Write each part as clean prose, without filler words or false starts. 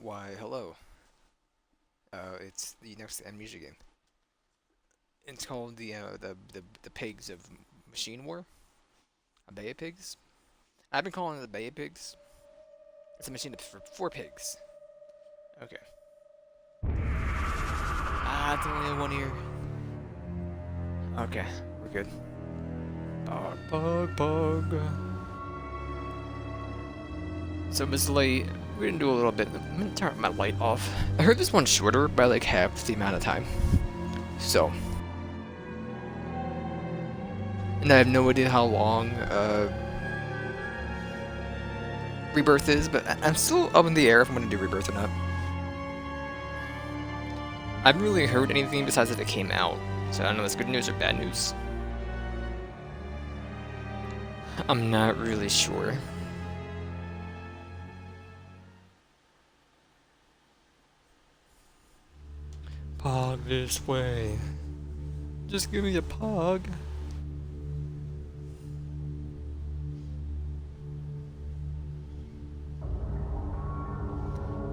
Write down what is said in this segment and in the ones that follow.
Why, hello. It's the next Amnesia game. It's called the Pigs of Machine War. A Bay of Pigs. I've been calling it the Bay of Pigs. It's a machine for pigs. Okay. It's only one here. Okay, we're good. Bug. So basically, we're gonna do a little bit. I'm gonna turn my light off. I heard this one's shorter by like half the amount of time. So, and I have no idea how long Rebirth is, but I'm still up in the air if I'm gonna do Rebirth or not. I haven't really heard anything besides that it came out, so I don't know if it's good news or bad news. I'm not really sure. Pog this way. Just give me a pog.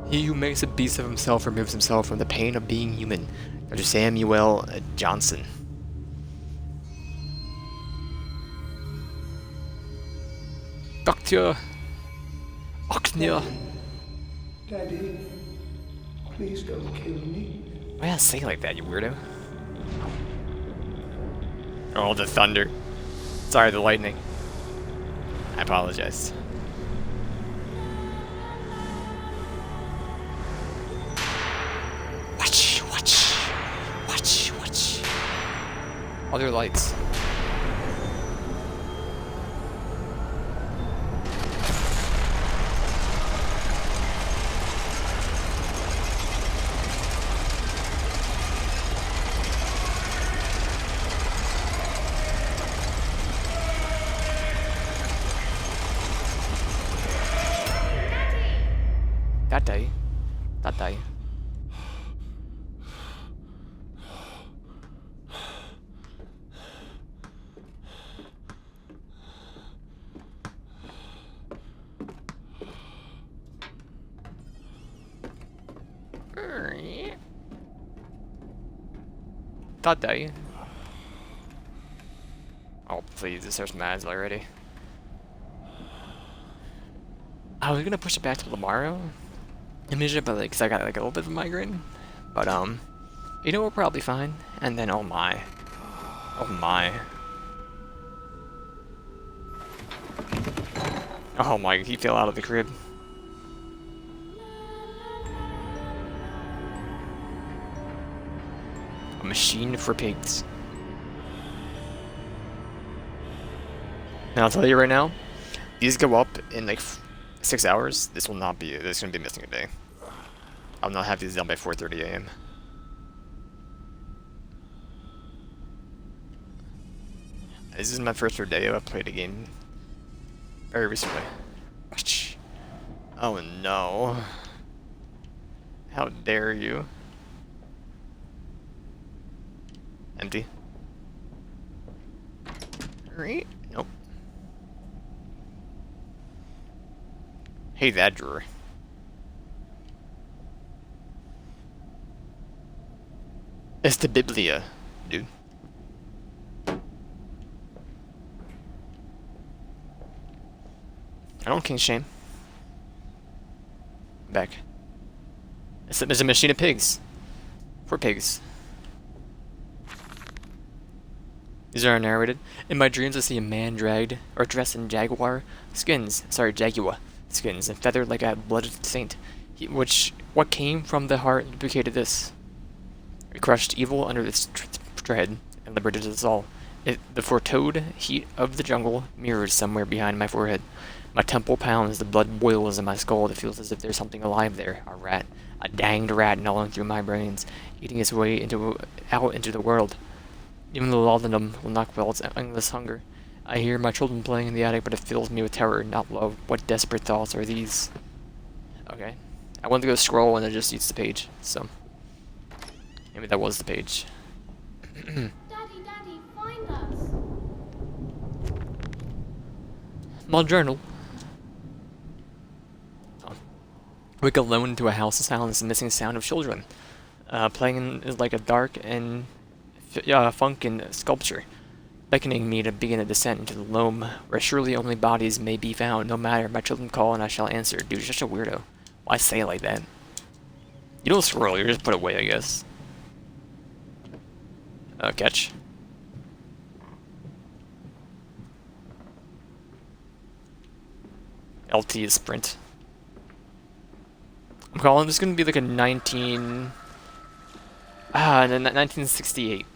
He who makes a beast of himself removes himself from the pain of being human. Dr. Samuel Johnson. Dr. Oxnia. Daddy, please don't kill me. Why not say like that, you weirdo? Oh, the thunder. Sorry, the lightning. I apologize. Watch. Other lights. That day. That day. Oh, please, this starts mad already. I was gonna push it back to tomorrow. Amnesia, but like, cause I got like a little bit of a migraine. But you know, we're probably fine. And then, oh my. Oh my, he fell out of the crib. A machine for pigs. Now I'll tell you right now, these go up in like 6 hours. This will not be. This is gonna be missing a day. I'll not have these done by 4:30 a.m. This is my first rodeo. I've played a game very recently. Oh no! How dare you? Empty. Right? Nope. Hey, that drawer. It's the Biblia, dude. I don't king shame. Back. It's a machine of pigs. For pigs. These are narrated. In my dreams, I see a man dragged or dressed in jaguar skins. Sorry, jaguar skins and feathered like a blooded saint. What came from the heart duplicated this. It crushed evil under its tread and liberated us all. The foretold heat of the jungle mirrors somewhere behind my forehead. My temple pounds, the blood boils in my skull. It feels as if there's something alive there. A rat. A danged rat gnawing through my brains, eating its way out into the world. Even the laudanum will not quell its endless hunger. I hear my children playing in the attic, but it fills me with terror, not love. What desperate thoughts are these? Okay. I went to go scroll and it just eats the page, so. Maybe that was the page. Daddy, find us. My journal. Oh. Wake alone into a house of silence and missing sound of children. Playing is like a dark and funkin' sculpture, beckoning me to begin a descent into the loam, where surely only bodies may be found. No matter, my children call and I shall answer. Dude, you're such a weirdo. Why say it like that? You don't swirl, you're just put away, I guess. Catch. LT is sprint. I'm calling this gonna be like a 1968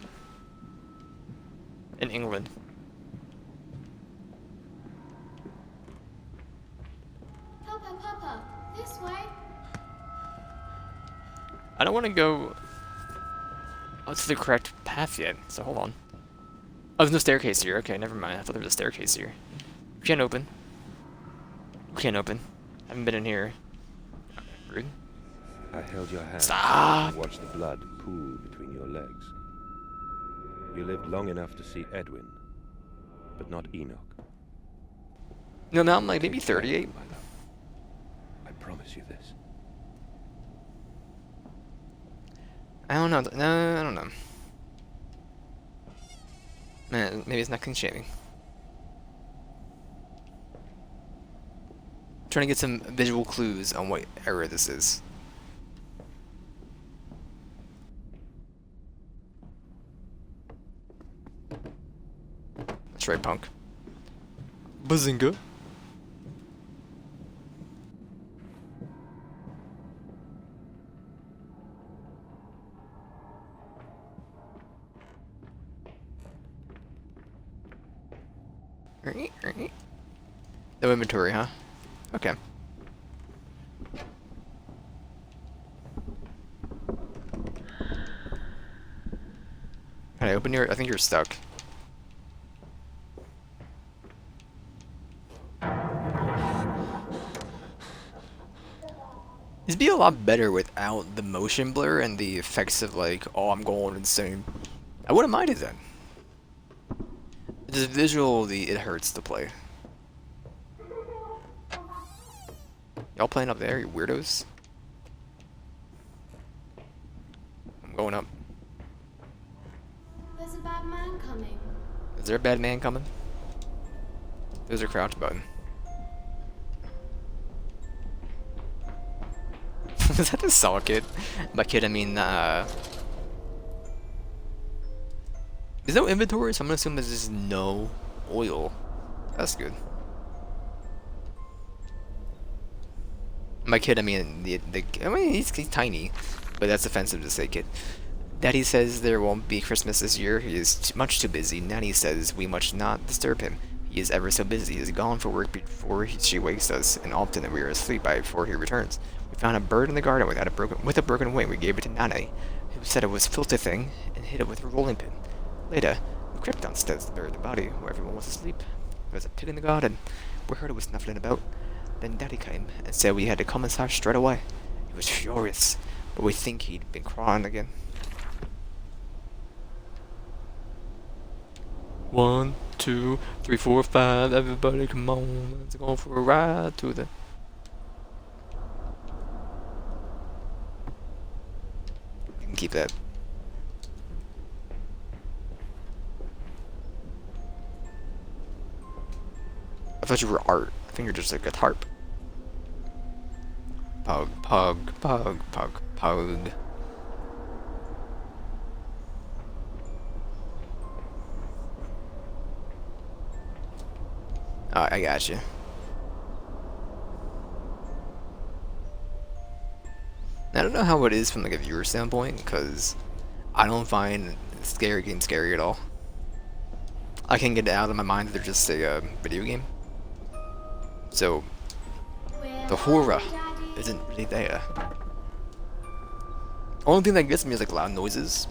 in England. Papa, this way. I don't want to go to the correct path yet, so hold on. Oh, there's no staircase here. Okay, never mind. I thought there was a staircase here. We can't open. We can't open. Haven't been in here. Rude. I held your hand Stop! and watched the blood pool between your legs. You lived long enough to see Edwin, but not Enoch. No, now I'm like maybe 38. My love. I promise you this. I don't know. No, I don't know. Man, maybe it's not clean shaving. Trying to get some visual clues on what era this is. That's right, punk. Bazinga. No inventory, huh? Okay. Can I open your... I think you're stuck. It'd be a lot better without the motion blur and the effects of like, oh, I'm going insane. I wouldn't mind it then. Just visually, it hurts to play. Y'all playing up there, you weirdos? I'm going up. There's a bad man coming. Is there a bad man coming? There's a crouch button. Is that the saw kid? By kid, I mean, there's no inventory, so I'm gonna assume there's just no oil. That's good. By kid, I mean, I mean, he's tiny, but that's offensive to say kid. Daddy says there won't be Christmas this year. He is much too busy. Nanny says we must not disturb him. He is ever so busy. He is gone for work before she wakes us, and often we are asleep before he returns. We found a bird in the garden with a broken wing. We gave it to Nane, who said it was a filthy thing, and hid it with a rolling pin. Later, we crept downstairs to bury the body where everyone was asleep. There was a pit in the garden. We heard it was snuffling about. Then Daddy came and said we had to come inside straight away. He was furious, but we think he'd been crying again. 1, 2, 3, 4, 5. Everybody, come on! Let's go for a ride to the. You can keep that. I thought you were art. I think you're just like a tarp. Pug, pug, pug, pug, pug. I got you. I don't know how it is from like a viewer standpoint, because I don't find scary games scary at all. I can get it out of my mind that they're just a video game. So the horror isn't really there. Only thing that gets me is like loud noises.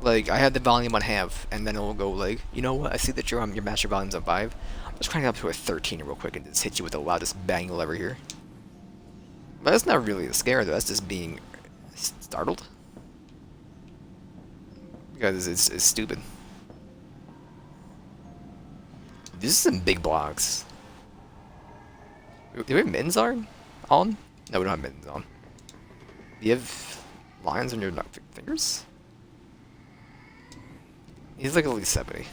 Like I have the volume on half, and then it'll go like, you know what? I see that your master volume's on 5. Let's crank it up to a 13 real quick and just hit you with the loudest bang you'll ever hear. But that's not really a scare though. That's just being startled. Because it's stupid. These are some big blocks. Do we have mittens on? No, we don't have mittens on. Do you have lines on your fingers? He's like at least 70.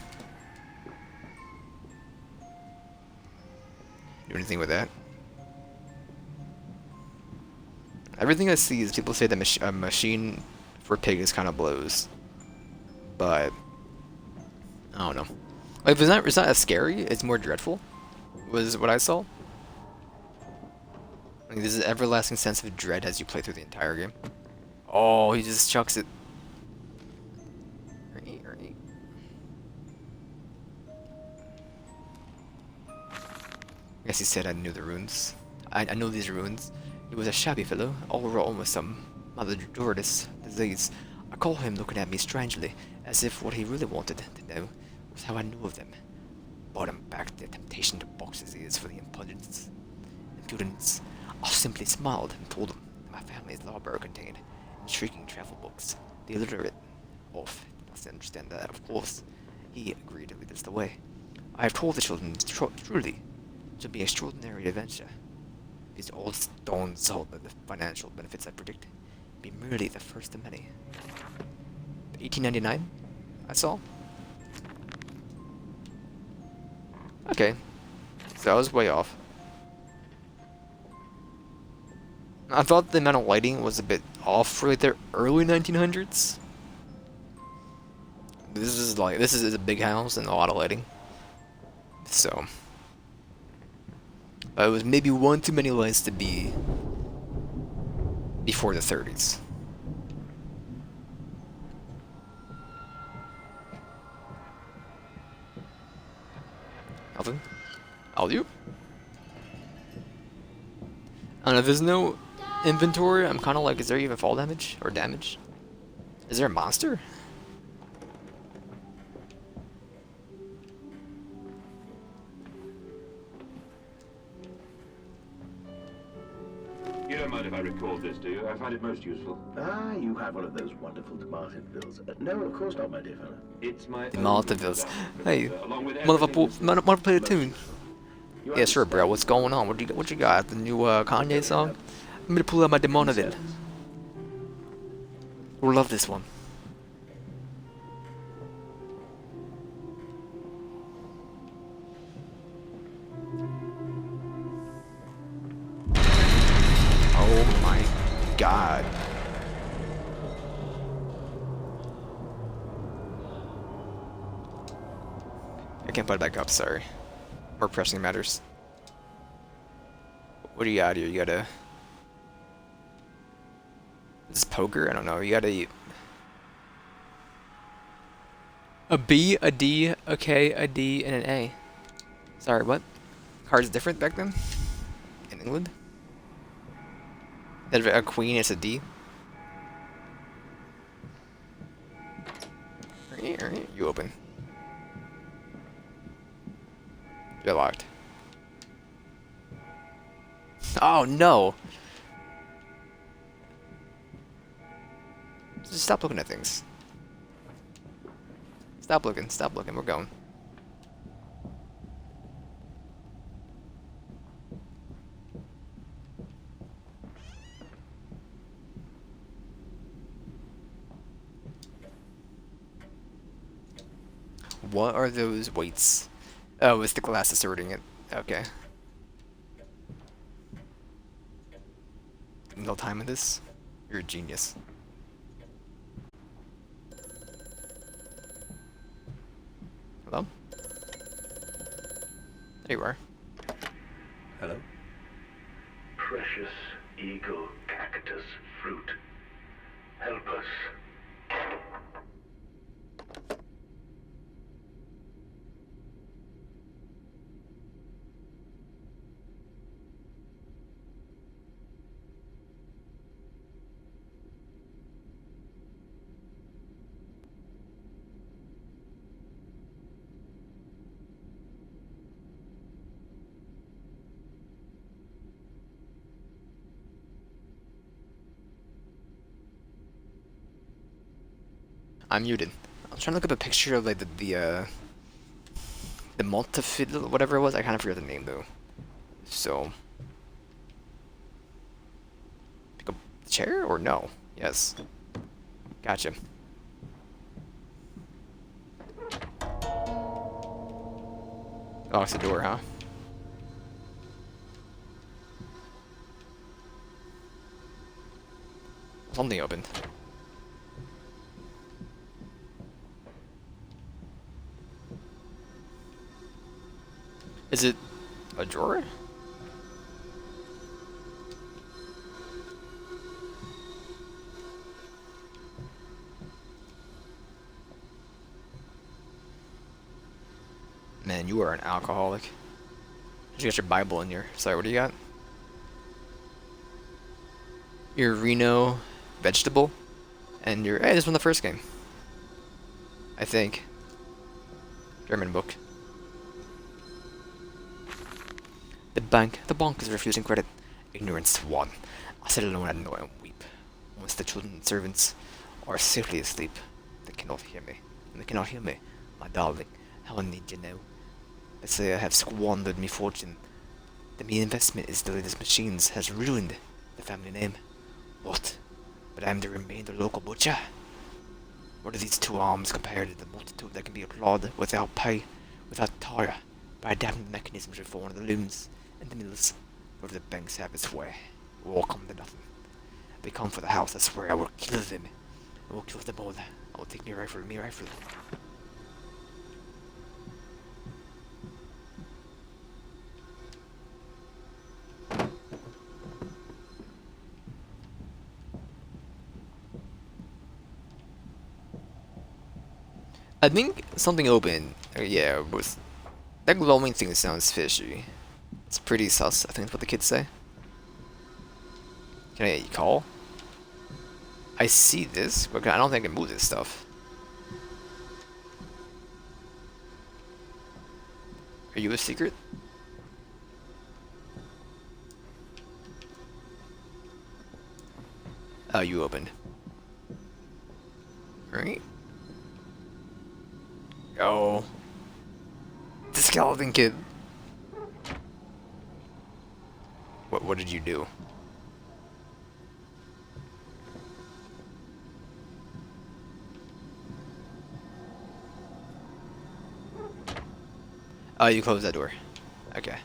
Do anything with that? Everything I see is people say the a machine for pig is kind of blows, but I don't know. Like, it's not as scary. It's more dreadful. Was what I saw. Like, there's an everlasting sense of dread as you play through the entire game. Oh, he just chucks it. I guess he said I knew the runes. I know these runes. He was a shabby fellow, all wrong with some malodorous disease. I call him looking at me strangely, as if what he really wanted to know was how I knew of them. Brought him back the temptation to box his ears for the impudence. I simply smiled and told him that my family's library contained intriguing travel books. The illiterate off did not understand that, of course. He agreed to lead us the way. I have told the children truly to be an extraordinary adventure. These old stones hold the financial benefits I predict be merely the first of many. 1899, I saw. Okay, so I was way off. I thought the amount of lighting was a bit off for like the early 1900s. This is a big house and a lot of lighting. So it was maybe one too many lights to be before the 30s. Nothing. I'll do. I don't know, if there's no inventory, I'm kind of like, is there even fall damage or damage? Is there a monster? You don't mind if I record this, do you? I find it most useful. Ah, you have one of those wonderful tomato bills. No, of course not, my dear fellow. It's my The Maltavilles. Hey, motherfucker, play a tune. Yeah, sure, bro. What's going on? What you got? The new Kanye song? Let me pull out my Demonaville. We'll love this one. Oh my god. I can't put it back up, sorry. More pressing matters. What do you got here? You gotta... Is this poker? I don't know. You gotta... A B, a D, a K, a D, and an A. Sorry, what? Cards different back then? In England? A queen is a D? Alright, you open. You're locked. Oh no! Just stop looking at things. Stop looking, we're going. What are those weights? Oh, it's the glass that's sorting it. Okay. No time in this? You're a genius. Hello? There you are. Hello? Precious eagle cactus fruit. Help us. I'm muted. I was trying to look up a picture of like the multifid whatever it was. I kind of forget the name though. So Chair or no? Yes. Gotcha. Oh, it's the door, huh? Something opened. Is it a drawer? Man, you are an alcoholic. You got your Bible in here. Sorry, what do you got? Your Reno vegetable, and your hey, this was the first game. I think. German book. The bank is refusing credit. Ignorant swan. I sit alone at night and weep. Once the children and servants are safely asleep, they cannot hear me. And they cannot hear me, my darling. How I need you now. I say I have squandered me fortune. The me investment is the latest machines has ruined the family name. What? But I am the remainder local butcher? What are these two arms compared to the multitude that can be applauded without pay, without tire, by adapting the mechanisms for one of the looms and the mills, where the banks have its way? It will all come to nothing. If they come for the house, I swear I will kill them. I will kill them all. I will take me rifle. I think something open. Yeah, it was that glowing thing sounds fishy. It's pretty sus. I think that's what the kids say. Can I call? I see this, but I don't think I can move this stuff. Are you a secret? Oh, you opened. Right? Oh. The skeleton kid. What did you do? Oh, you closed that door. Okay.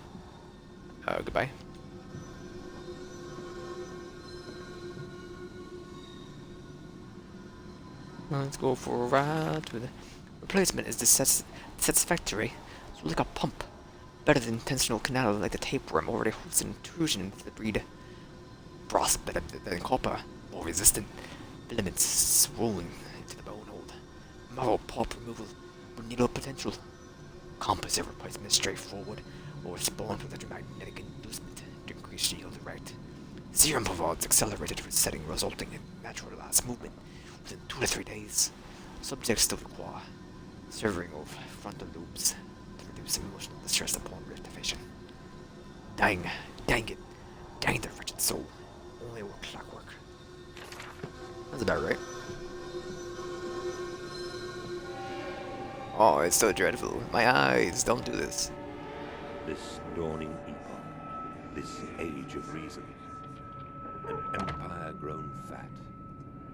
Goodbye. Let's go for a ride with the replacement is satisfactory. So like a pump. Better than intentional canal like the tapeworm already hosts an intrusion into the breed. Brass better than copper. More resistant. Filaments swollen into the bone hold. Marrow pulp removal. Needle potential. Composite replacement straightforward, or responds with a magnetic inducement to increase yield rate. Serum provides accelerated resetting, resulting in naturalized movement within 2 to 3 days. Subjects still require severing of frontal lobes to reduce emotional distress upon reactivation. Dang it, dang the wretched soul. Only work clockwork. That's about right. Oh, it's so dreadful. My eyes, don't do this. This dawning epoch, this age of reason, an empire grown fat,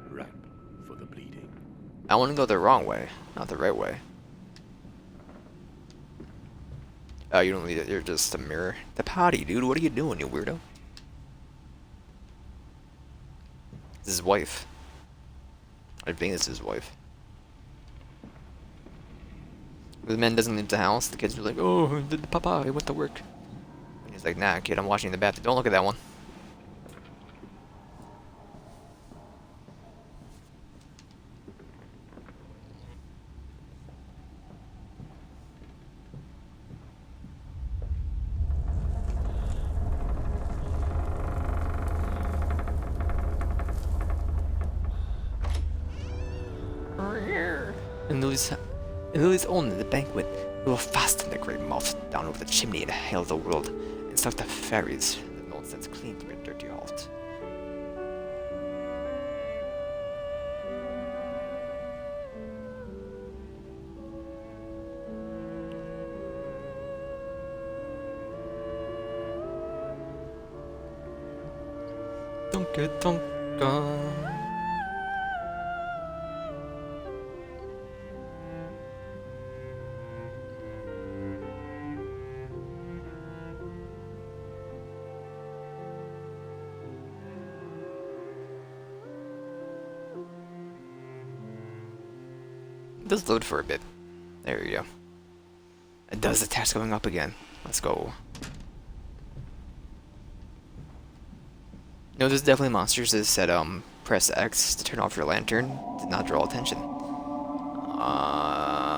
ripe for the bleeding. I want to go the wrong way, not the right way. Oh, you don't need it. You're just a mirror. The potty, dude. What are you doing, you weirdo? This is his wife. I think this is his wife. The man doesn't leave the house. The kids are like, "Oh, Papa, he went to work." And he's like, "Nah, kid, I'm washing the bathroom. Don't look at that one." And Lily's own in the banquet, we will fasten the great mouth down over the chimney and hail the world, and suck the fairies the nonsense clean from your dirty heart. Dunk. Gone. It does load for a bit. There you go. It does the text going up again. Let's go. No, there's definitely monsters that said, press X to turn off your lantern. Did not draw attention.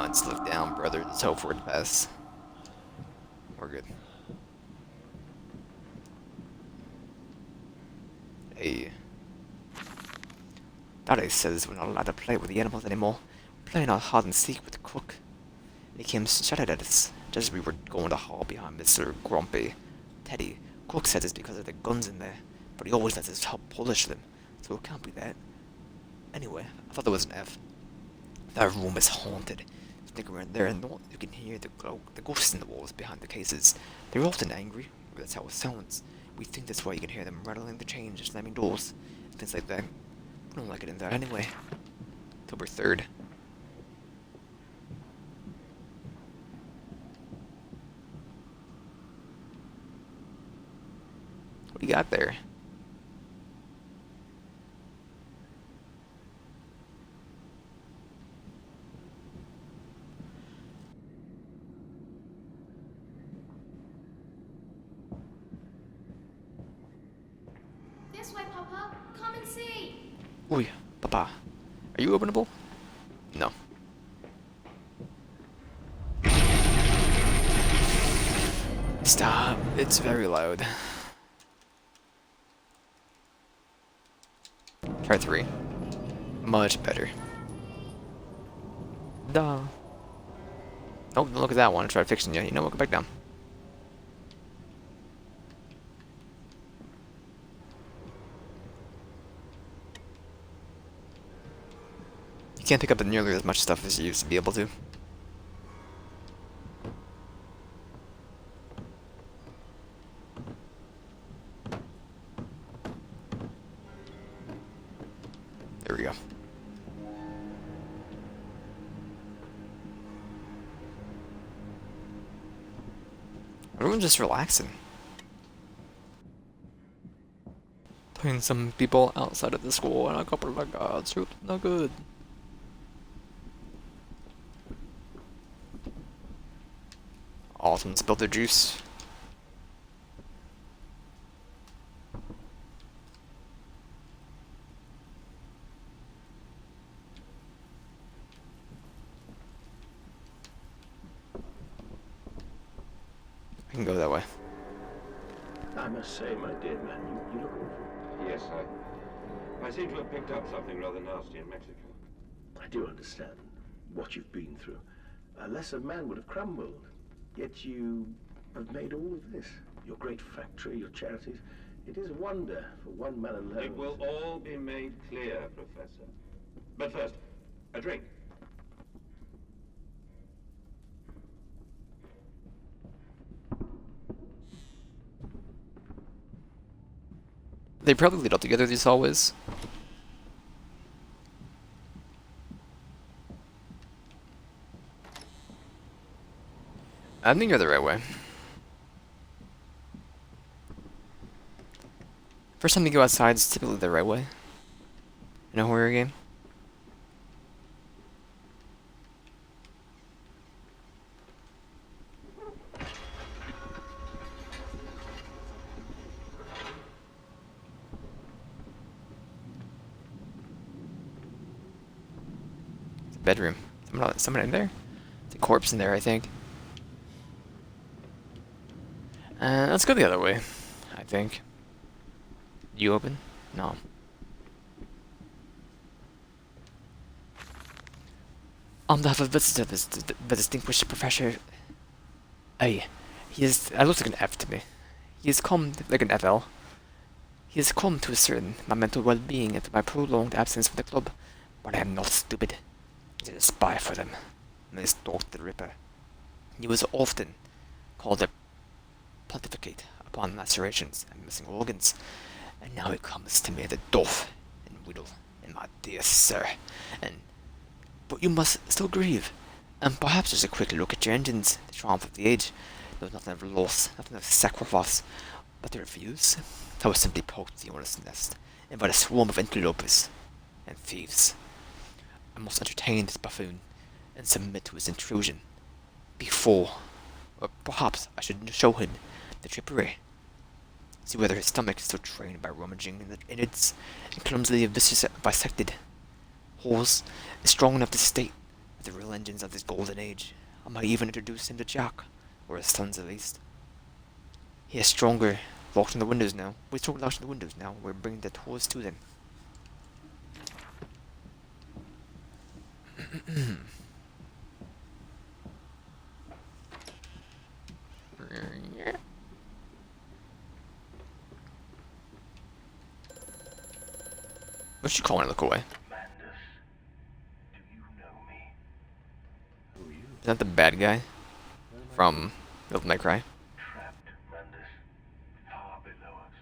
Let's look down, brother. Let's hope for the best. We're good. Hey. Daddy says we're not allowed to play with the animals anymore. We're playing out hide and seek with the cook. They came and shouted at us, just as we were going to hall behind Mr. Grumpy. Teddy, Cook said it's because of the guns in there, but he always lets us help polish them, so it can't be that. Anyway, I thought there was an F. That room is haunted. Sneak around there and you can hear the ghosts in the walls behind the cases. They're often angry, or that's how it sounds. We think that's why you can hear them rattling the chains or slamming doors, and things like that. We don't like it in there anyway. October 3rd. What do you got there? This way, Papa. Come and see. Oi, Papa. Are you openable? No. Stop. It's very loud. Try 3. Much better. Duh. Oh, look at that one. I tried fixing you. You know what? Go back down. You can't pick up nearly as much stuff as you used to be able to. There we go. Everyone's just relaxing. Playing some people outside of the school and a couple of guards. No good. All of them spilled their juice. I can go that way. I must say, my dear man, you look awful. Yes, I seem to have picked up something rather nasty in Mexico. I do understand what you've been through. A lesser man would have crumbled. Yet you have made all of this. Your great factory, your charities. It is a wonder for one man alone. It will all be made clear, Professor. But first, a drink. They probably lead up together, these hallways. I think you're the right way. First time you go outside is typically the right way in a horror game. It's a bedroom. Someone in there? It's a corpse in there, I think. Let's go the other way, I think. You open? No. On behalf of visitors, the distinguished Professor A. That looks like an F to me. He has come, like an FL. He has come to ascertain my mental well-being after my prolonged absence from the club, but I am not stupid. I did a spy for them, and they stalked the Ripper. He was often called a pontificate upon lacerations and missing organs, and now it comes to me the doff whittle in my dear sir, and but you must still grieve, and perhaps just a quick look at your engines, the triumph of the age. There was nothing of loss, nothing of sacrifice, but the refuse. I was simply poked the owner's nest, and by a swarm of interlopers and thieves. I must entertain this buffoon, and submit to his intrusion, before, or perhaps I should show him the trippery. See whether his stomach is still trained by rummaging in the innards and clumsily bisected holes is strong enough to state that the real engines of this golden age. I might even introduce him to Jack, or his sons at least. He is stronger, locked in the windows now. We're stronger locked in the windows now. We're bringing the tools to them. What's she calling? Look away. Mandus, do you know me? Who are you? Is that the bad guy from Devil May Cry? Trapped, Mandus. Far below us.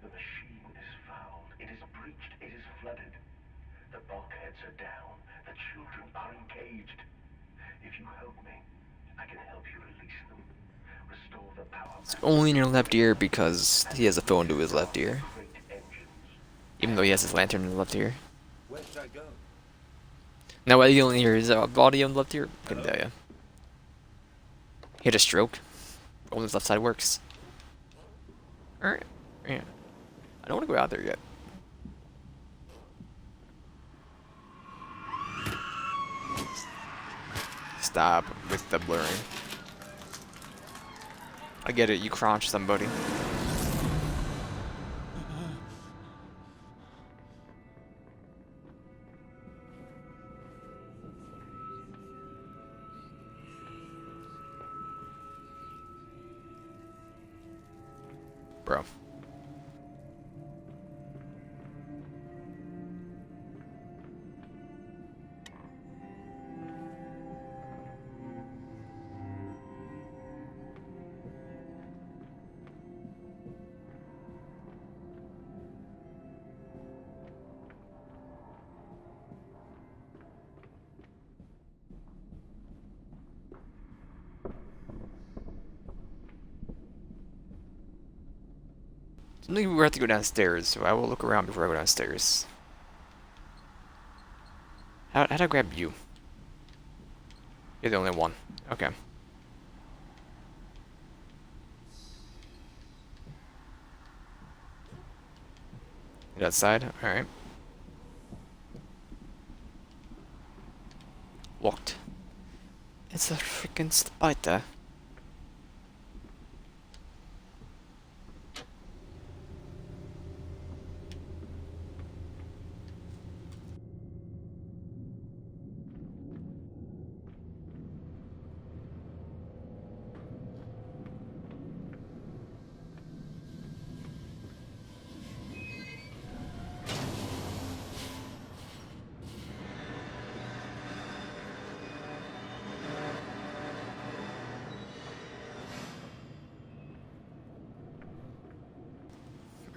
The machine is fouled. It is breached. It is flooded. The bulkheads are down. The children are engaged. If you help me, I can help you release them. Restore the power. It's only in your left ear because he has a phone to his left ear. Great engines. Even though he has his lantern in the left ear. Where should I go? Now, why do you only hear his body on the left ear? I couldn't tell ya. He had a stroke. Only his left side works. Alright. Yeah. I don't want to go out there yet. Stop with the blurring. I get it, you crouch somebody. Bro. I think we have to go downstairs, so I will look around before I go downstairs. How'd I grab you? You're the only one. Okay. You're outside? Alright. Locked. It's a freaking spider.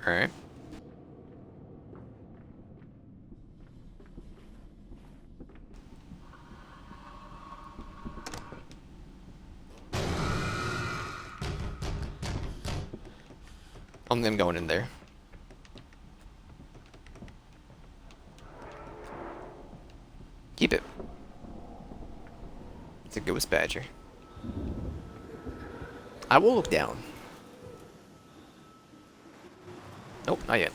Alright. I'm going in there. Keep it. It's a ghost badger. I will look down. Nope, not yet.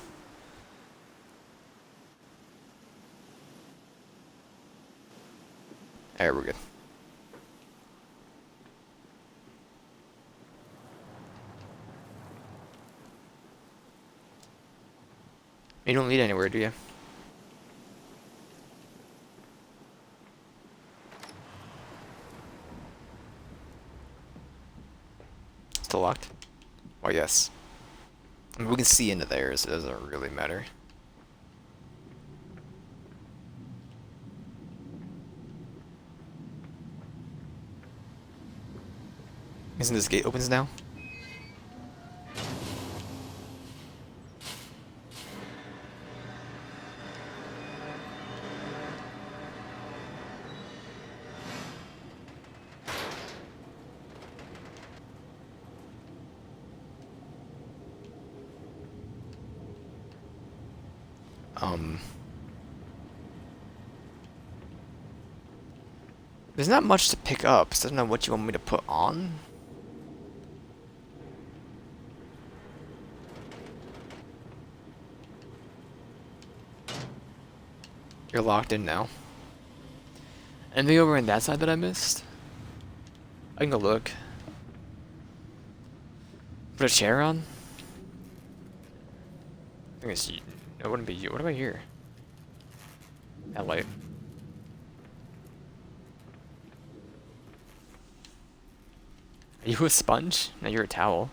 Alright, we're good. You don't lead anywhere, do you? Still locked? Oh, yes. I mean, we can see into there, so it doesn't really matter. Isn't this gate opens now? There's not much to pick up, so I don't know what you want me to put on. You're locked in now. Anything over on that side that I missed? I can go look. Put a chair on? I think it's you. No, it wouldn't be you. What about here? That light. Are you a sponge? No, you're a towel.